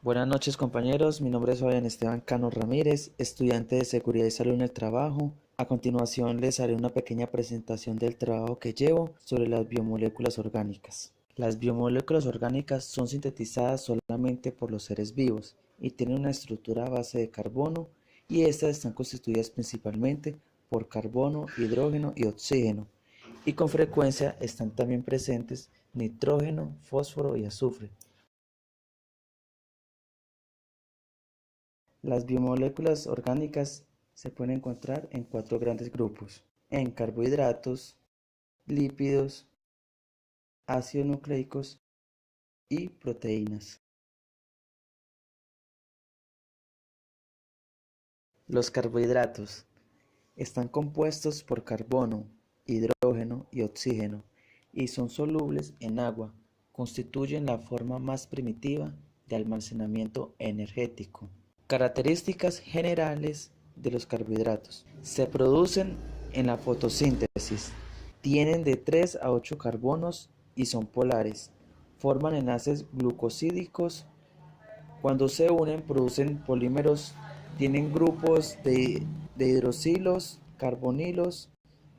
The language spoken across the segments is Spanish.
Buenas noches compañeros, mi nombre es Fabián Esteban Cano Ramírez, estudiante de Seguridad y Salud en el Trabajo. A continuación les haré una pequeña presentación del trabajo que llevo sobre las biomoléculas orgánicas. Las biomoléculas orgánicas son sintetizadas solamente por los seres vivos y tienen una estructura a base de carbono, y estas están constituidas principalmente por carbono, hidrógeno y oxígeno, y con frecuencia están también presentes nitrógeno, fósforo y azufre. Las biomoléculas orgánicas se pueden encontrar en cuatro grandes grupos: en carbohidratos, lípidos, ácidos nucleicos y proteínas. Los carbohidratos están compuestos por carbono, hidrógeno y oxígeno y son solubles en agua. Constituyen la forma más primitiva de almacenamiento energético. Características generales de los carbohidratos: se producen en la fotosíntesis, tienen de 3 a 8 carbonos y son polares, forman enlaces glucosídicos, cuando se unen producen polímeros, tienen grupos de hidroxilos, carbonilos,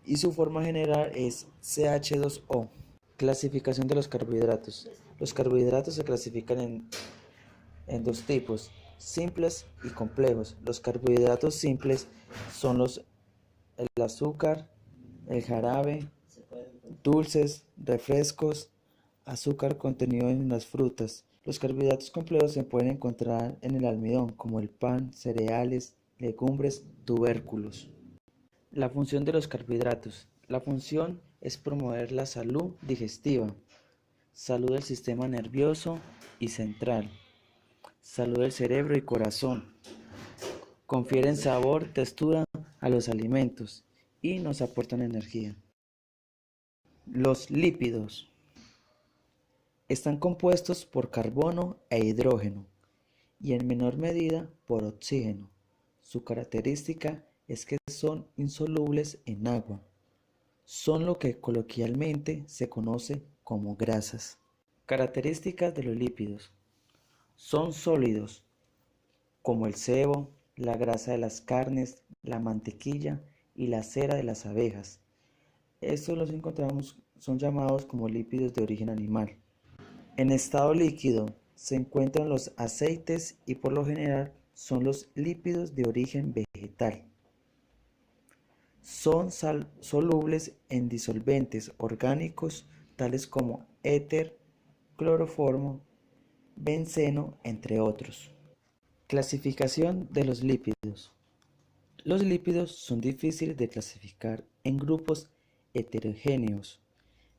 y su forma general es CH2O. Clasificación de los carbohidratos. Los carbohidratos se clasifican en dos tipos: simples y complejos. Los carbohidratos simples son el azúcar, el jarabe, dulces, refrescos, azúcar contenido en las frutas. Los carbohidratos complejos se pueden encontrar en el almidón, como el pan, cereales, legumbres, tubérculos. La función de los carbohidratos. La función es promover la salud digestiva, salud del sistema nervioso y central, salud del cerebro y corazón. Confieren sabor, textura a los alimentos y nos aportan energía. Los lípidos están compuestos por carbono e hidrógeno y en menor medida por oxígeno. Su característica es que son insolubles en agua. Son lo que coloquialmente se conoce como grasas. Características de los lípidos: son sólidos, como el sebo, la grasa de las carnes, la mantequilla y la cera de las abejas. Estos los encontramos, son llamados como lípidos de origen animal. En estado líquido se encuentran los aceites y por lo general son los lípidos de origen vegetal. Son solubles en disolventes orgánicos tales como éter, cloroformo, benceno, entre otros. Clasificación de los lípidos. Los lípidos son difíciles de clasificar en grupos heterogéneos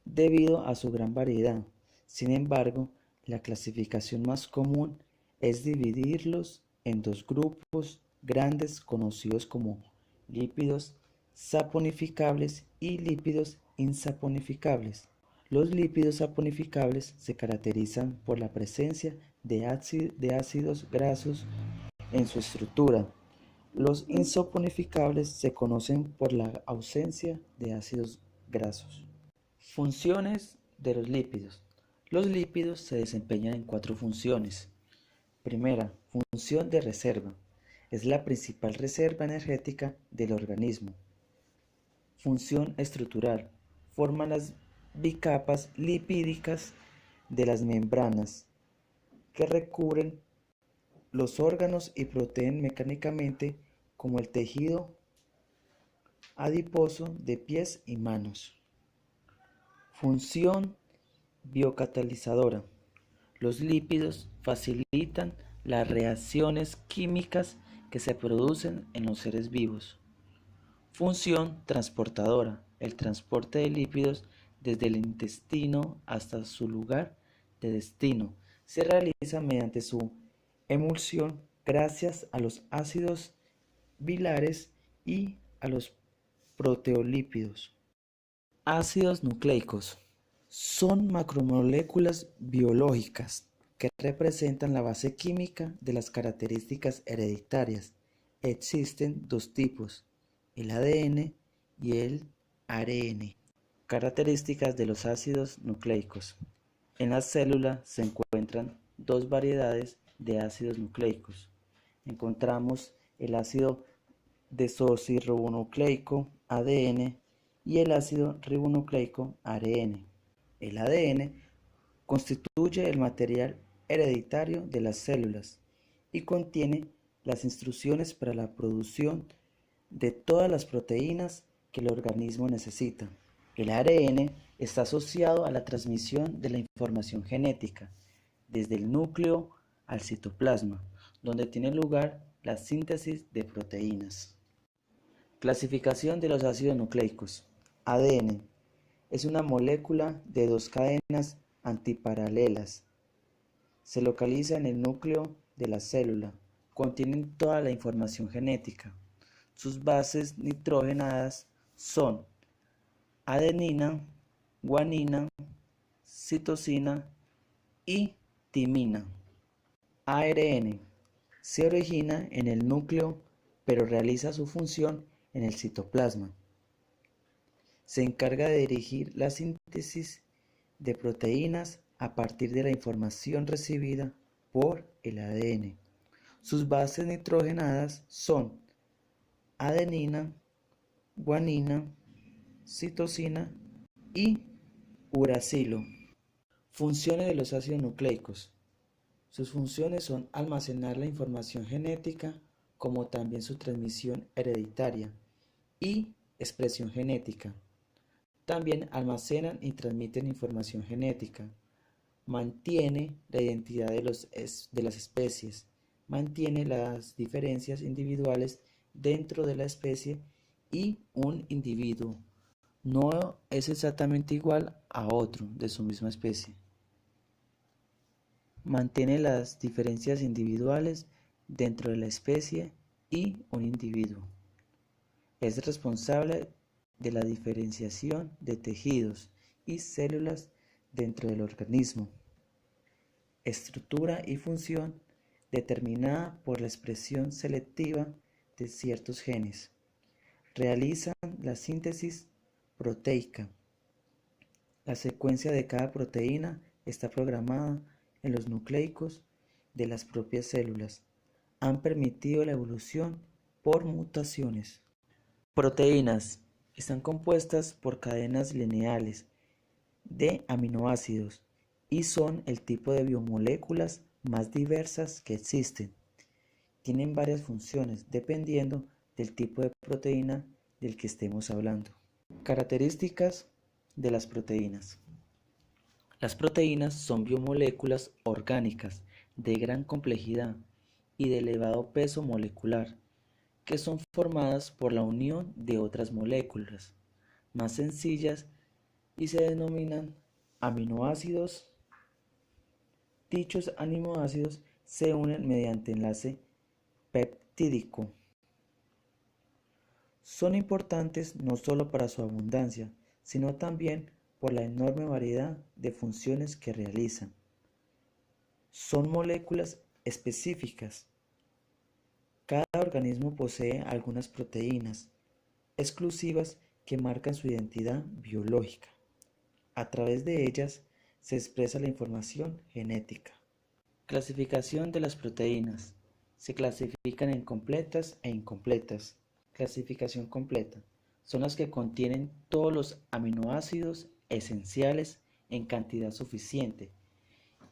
debido a su gran variedad. Sin embargo, la clasificación más común es dividirlos en dos grupos grandes conocidos como lípidos saponificables y lípidos insaponificables. Los lípidos saponificables se caracterizan por la presencia de ácidos grasos en su estructura. Los insaponificables se conocen por la ausencia de ácidos grasos. Funciones de los lípidos. Los lípidos se desempeñan en cuatro funciones. Primera, función de reserva. Es la principal reserva energética del organismo. Función estructural. Forman las bicapas lipídicas de las membranas que recubren los órganos y protegen mecánicamente, como el tejido adiposo de pies y manos. Función biocatalizadora. Los lípidos facilitan las reacciones químicas que se producen en los seres vivos. Función transportadora. El transporte de lípidos desde el intestino hasta su lugar de destino se realiza mediante su emulsión gracias a los ácidos bilares y a los proteolípidos. Ácidos nucleicos. Son macromoléculas biológicas que representan la base química de las características hereditarias. Existen dos tipos: el ADN y el ARN. Características de los ácidos nucleicos. En la célula se encuentran dos variedades de ácidos nucleicos. Encontramos el ácido desoxirribonucleico ADN y el ácido ribonucleico ARN. El ADN constituye el material hereditario de las células y contiene las instrucciones para la producción de todas las proteínas que el organismo necesita. El ARN está asociado a la transmisión de la información genética desde el núcleo al citoplasma, donde tiene lugar la síntesis de proteínas. Clasificación de los ácidos nucleicos. ADN es una molécula de dos cadenas antiparalelas. Se localiza en el núcleo de la célula. Contienen toda la información genética. Sus bases nitrogenadas son adenina, guanina, citosina y timina. ARN se origina en el núcleo, pero realiza su función en el citoplasma. Se encarga de dirigir la síntesis de proteínas a partir de la información recibida por el ADN. Sus bases nitrogenadas son adenina, guanina, citosina y uracilo. Funciones de los ácidos nucleicos. Sus funciones son almacenar la información genética, como también su transmisión hereditaria y expresión genética. También almacenan y transmiten información genética. Mantiene la identidad de las especies. Mantiene las diferencias individuales dentro de la especie y un individuo no es exactamente igual a otro de su misma especie. Mantiene las diferencias individuales dentro de la especie y un individuo. Es responsable de la diferenciación de tejidos y células dentro del organismo. Estructura y función determinada por la expresión selectiva de ciertos genes. Realizan la síntesis proteica. La secuencia de cada proteína está programada en los nucleicos de las propias células. Han permitido la evolución por mutaciones. Proteínas están compuestas por cadenas lineales de aminoácidos y son el tipo de biomoléculas más diversas que existen. Tienen varias funciones dependiendo del tipo de proteína del que estemos hablando. Características de las proteínas. Las proteínas son biomoléculas orgánicas de gran complejidad y de elevado peso molecular, que son formadas por la unión de otras moléculas más sencillas y se denominan aminoácidos. Dichos aminoácidos se unen mediante enlace peptídico. Son importantes no solo para su abundancia, sino también por la enorme variedad de funciones que realizan. Son moléculas específicas. Cada organismo posee algunas proteínas exclusivas que marcan su identidad biológica. A través de ellas se expresa la información genética. Clasificación de las proteínas. Se clasifican en completas e incompletas. Clasificación completa. Son las que contienen todos los aminoácidos esenciales en cantidad suficiente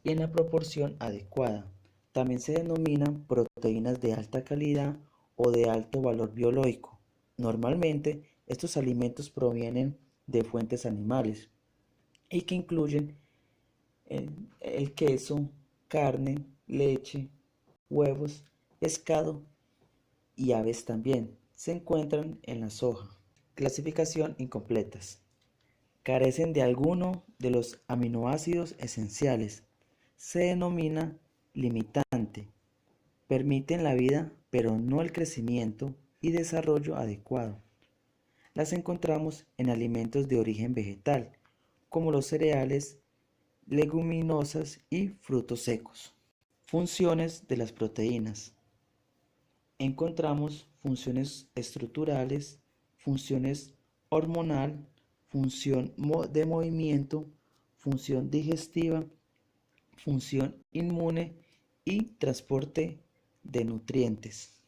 y en la proporción adecuada. También se denominan proteínas de alta calidad o de alto valor biológico. Normalmente, estos alimentos provienen de fuentes animales y que incluyen el queso, carne, leche, huevos, pescado y aves también. Se encuentran en la soja. Clasificación incompletas. Carecen de alguno de los aminoácidos esenciales. Se denomina limitante. Permiten la vida, pero no el crecimiento y desarrollo adecuado. Las encontramos en alimentos de origen vegetal, como los cereales, leguminosas y frutos secos. Funciones de las proteínas. Encontramos funciones estructurales, funciones hormonal, función de movimiento, función digestiva, función inmune y transporte de nutrientes.